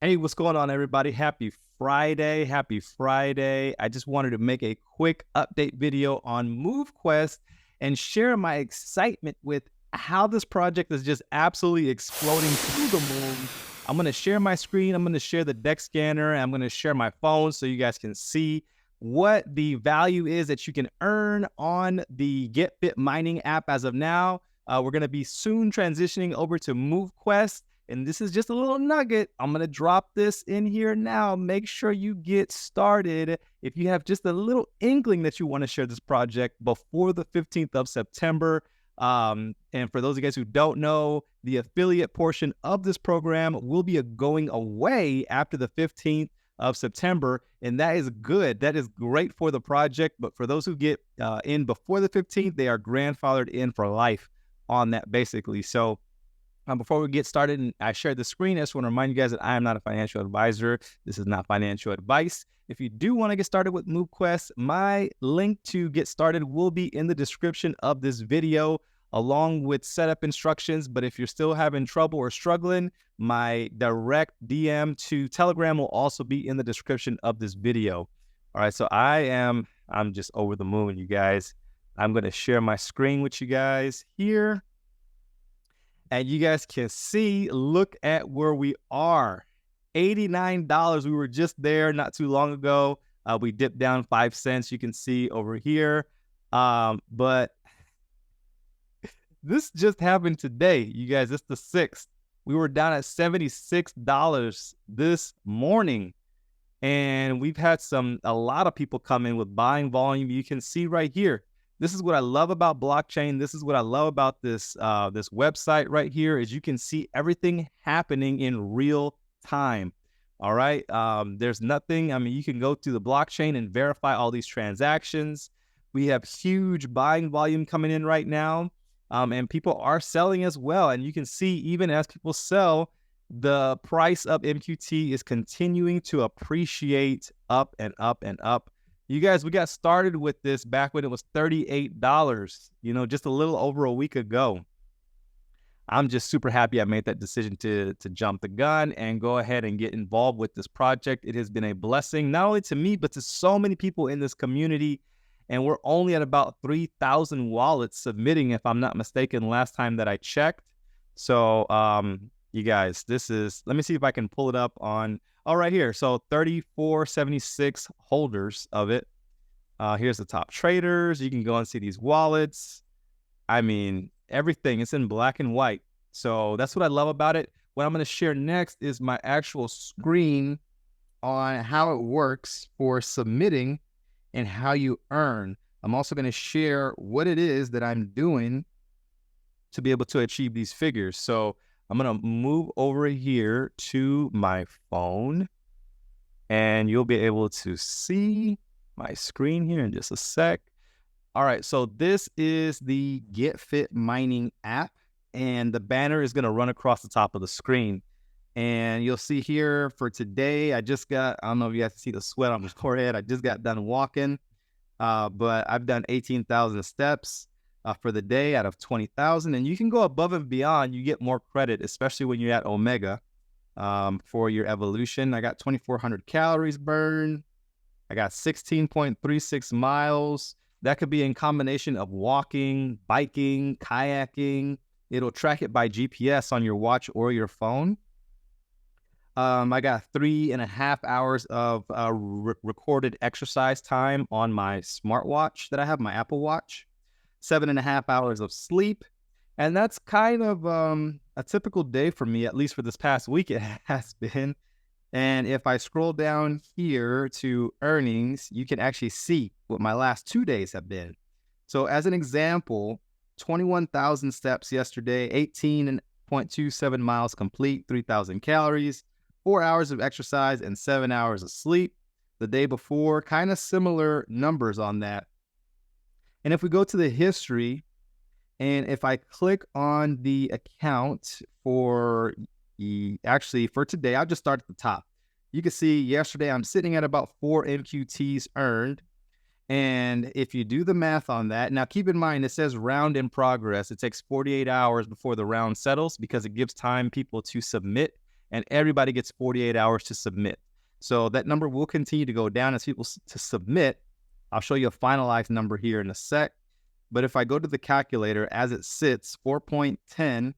Hey, what's going on, everybody? Happy Friday. Happy Friday. I just wanted to make a quick update video on MoveQuest and share my excitement with how this project is just absolutely exploding to the moon. I'm going to share my screen. I'm going to share the deck scanner. And I'm going to share my phone so you guys can see what the value is that you can earn on the GetFit mining app as of now. We're going to be soon transitioning over to MoveQuest. And this is just a little nugget. I'm going to drop this in here now. Make sure you get started. If you have just a little inkling that you want to share this project before the 15th of September. And for those of you guys who don't know, the affiliate portion of this program will be going away after the 15th of September. And that is good. That is great for the project. But for those who get in before the 15th, they are grandfathered in for life on that, basically. So before we get started, and I share the screen, I just want to remind you guys that I am not a financial advisor. This is not financial advice. If you do want to get started with MoveQuest, my link to get started will be in the description of this video, along with setup instructions. But if you're still having trouble or struggling, my direct DM to Telegram will also be in the description of this video. All right, so I'm just over the moon, you guys. I'm going to share my screen with you guys here. And you guys can see, look at where we are. $89. We were just there not too long ago. We dipped down 5 cents. You can see over here. But this just happened today, you guys. It's the 6th. We were down at $76 this morning. And we've had a lot of people come in with buying volume. You can see right here. This is what I love about blockchain. This is what I love about this website right here is you can see everything happening in real time. All right. There's nothing. I mean, you can go to the blockchain and verify all these transactions. We have huge buying volume coming in right now. And people are selling as well. And you can see even as people sell, the price of MQT is continuing to appreciate up and up and up. You guys, we got started with this back when it was $38, just a little over a week ago. I'm just super happy I made that decision to jump the gun and go ahead and get involved with this project. It has been a blessing, not only to me, but to so many people in this community. And we're only at about 3,000 wallets submitting, if I'm not mistaken, last time that I checked. So, you guys, let me see if I can pull it up on, right here. So 3476 holders of it. Here's the top traders. You can go and see these wallets. I mean, everything is in black and white. So that's what I love about it. What I'm going to share next is my actual screen on how it works for submitting and how you earn. I'm also going to share what it is that I'm doing to be able to achieve these figures. So I'm going to move over here to my phone, and you'll be able to see my screen here in just a sec. All right, so this is the GetFit mining app, and the banner is going to run across the top of the screen. And you'll see here for today, I don't know if you guys see the sweat on my forehead. I just got done walking, but I've done 18,000 steps for the day out of 20,000. And you can go above and beyond. You get more credit, especially when you're at Omega for your evolution. I got 2,400 calories burned. I got 16.36 miles. That could be in combination of walking, biking, kayaking. It'll track it by GPS on your watch or your phone. I got 3.5 hours of recorded exercise time on my smartwatch that I have, my Apple Watch. 7.5 hours of sleep. And that's kind of a typical day for me, at least for this past week it has been. And if I scroll down here to earnings, you can actually see what my last 2 days have been. So as an example, 21,000 steps yesterday, 18.27 miles complete, 3,000 calories, 4 hours of exercise, and 7 hours of sleep. The day before, kind of similar numbers on that. And if we go to the history, and if I click on the account for today, I'll just start at the top. You can see yesterday I'm sitting at about 4 MQTs earned. And if you do the math on that, now keep in mind, it says round in progress. It takes 48 hours before the round settles because it gives time people to submit and everybody gets 48 hours to submit. So that number will continue to go down as people to submit. I'll show you a finalized number here in a sec. But if I go to the calculator as it sits, 4.10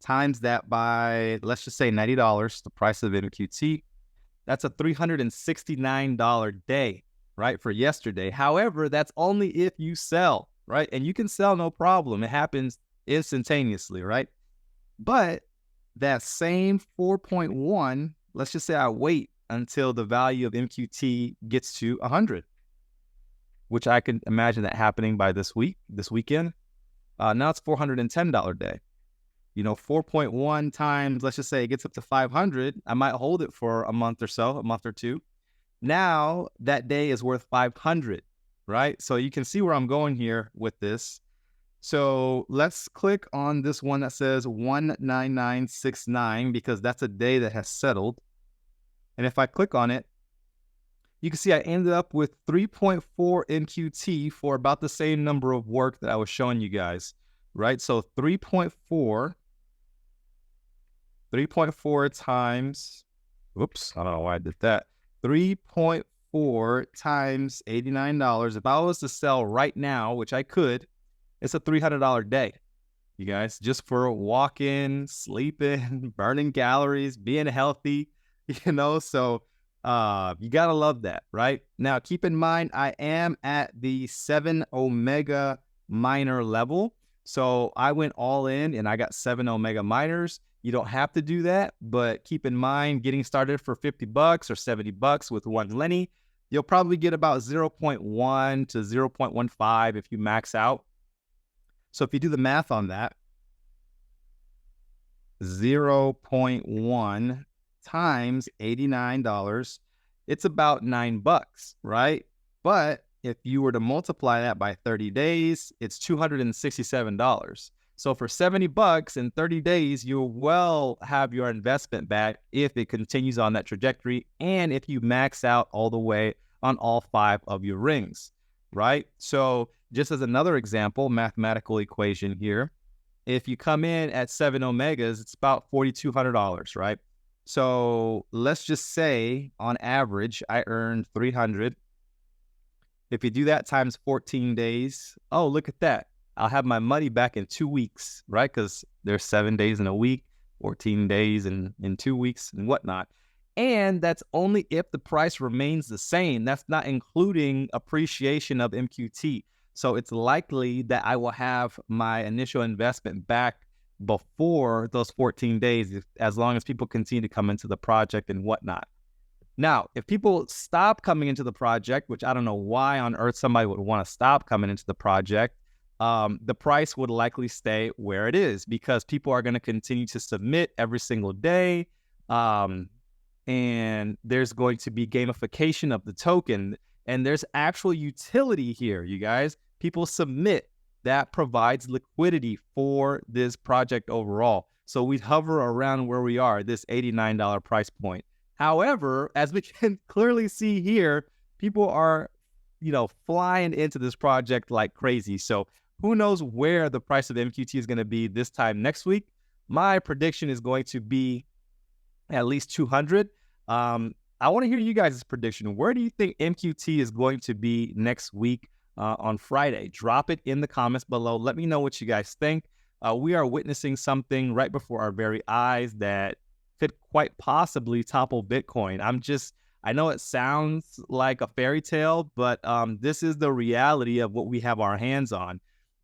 times that by, let's just say $90, the price of MQT, that's a $369 day, right, for yesterday. However, that's only if you sell, right? And you can sell no problem. It happens instantaneously, right? But that same 4.1, let's just say I wait until the value of MQT gets to 100, which I can imagine that happening by this weekend. Now it's $410 day. 4.1 times, let's just say it gets up to 500. I might hold it for a month or so, a month or two. Now that day is worth 500, right? So you can see where I'm going here with this. So let's click on this one that says 19969 because that's a day that has settled. And if I click on it, you can see I ended up with 3.4 MQT for about the same number of work that I was showing you guys, right? So 3.4 times, whoops, I don't know why I did that. 3.4 times $89. If I was to sell right now, which I could, it's a $300 day, you guys, just for walking, sleeping, burning calories, being healthy, so you got to love that, right? Now, keep in mind, I am at the 7 Omega miner level. So I went all in and I got 7 Omega miners. You don't have to do that, but keep in mind, getting started for $50 or $70 with one Lenny, you'll probably get about 0.1 to 0.15 if you max out. So if you do the math on that, 0.1 times $89, it's about $9, right? But if you were to multiply that by 30 days, it's $267. So for $70 in 30 days, you'll well have your investment back if it continues on that trajectory and if you max out all the way on all 5 of your rings, right? So just as another example, mathematical equation here, if you come in at 7 Omegas, it's about $4,200, right? So let's just say on average, I earned 300. If you do that times 14 days, oh, look at that. I'll have my money back in 2 weeks, right? Because there's 7 days in a week, 14 days in 2 weeks and whatnot. And that's only if the price remains the same. That's not including appreciation of MQT. So it's likely that I will have my initial investment back before those 14 days, as long as people continue to come into the project and whatnot. Now, if people stop coming into the project, which I don't know why on earth somebody would want to stop coming into the project, the price would likely stay where it is because people are going to continue to submit every single day. And there's going to be gamification of the token. And there's actual utility here, you guys. People submit. That provides liquidity for this project overall. So we hover around where we are, this $89 price point. However, as we can clearly see here, people are, flying into this project like crazy. So who knows where the price of MQT is going to be this time next week? My prediction is going to be at least 200. I want to hear you guys' prediction. Where do you think MQT is going to be next week on Friday? Drop it in the comments below. Let me know what you guys think. We are witnessing something right before our very eyes that could quite possibly topple Bitcoin. I know it sounds like a fairy tale, but this is the reality of what we have our hands on.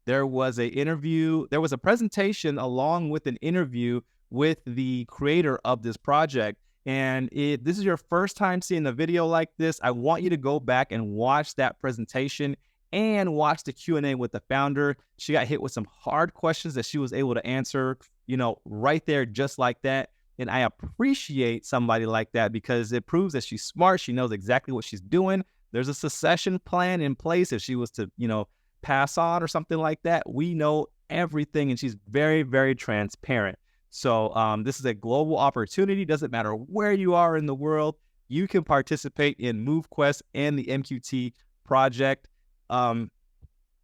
There was a presentation along with an interview with the creator of this project. And if this is your first time seeing a video like this, I want you to go back and watch that presentation and watch the Q&A with the founder. She got hit with some hard questions that she was able to answer, right there, just like that. And I appreciate somebody like that because it proves that she's smart. She knows exactly what she's doing. There's a succession plan in place if she was to, pass on or something like that. We know everything, and she's very, very transparent. So this is a global opportunity. Doesn't matter where you are in the world, you can participate in MoveQuest and the MQT project. Oh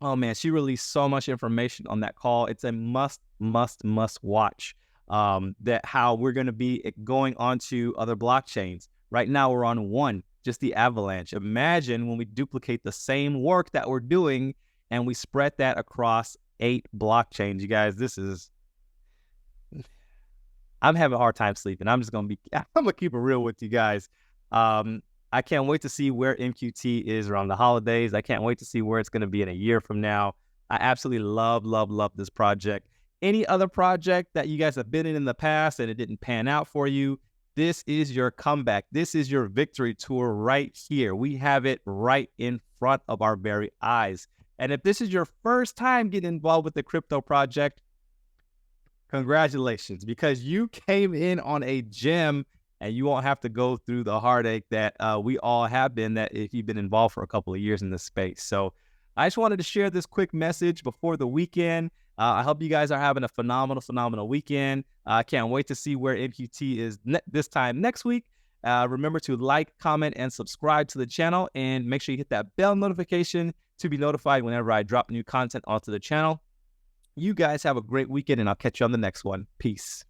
man, she released so much information on that call. It's a must watch. that how we're going to be going onto other blockchains. Right now, we're on one, just the Avalanche. Imagine when we duplicate the same work that we're doing and we spread that across 8 blockchains. You guys, I'm having a hard time sleeping. I'm going to keep it real with you guys. I can't wait to see where MQT is around the holidays. I can't wait to see where it's going to be in a year from now. I absolutely love this project. Any other project that you guys have been in the past and it didn't pan out for you, this is your comeback. This is your victory tour right here. We have it right in front of our very eyes. And if this is your first time getting involved with the crypto project, congratulations, because you came in on a gem and you won't have to go through the heartache that we all have been, that if you've been involved for a couple of years in this space. So I just wanted to share this quick message before the weekend. I hope you guys are having a phenomenal weekend. I can't wait to see where MQT is this time next week. Remember to like, comment, and subscribe to the channel, and make sure you hit that bell notification to be notified whenever I drop new content onto the channel. You guys have a great weekend, and I'll catch you on the next one. Peace.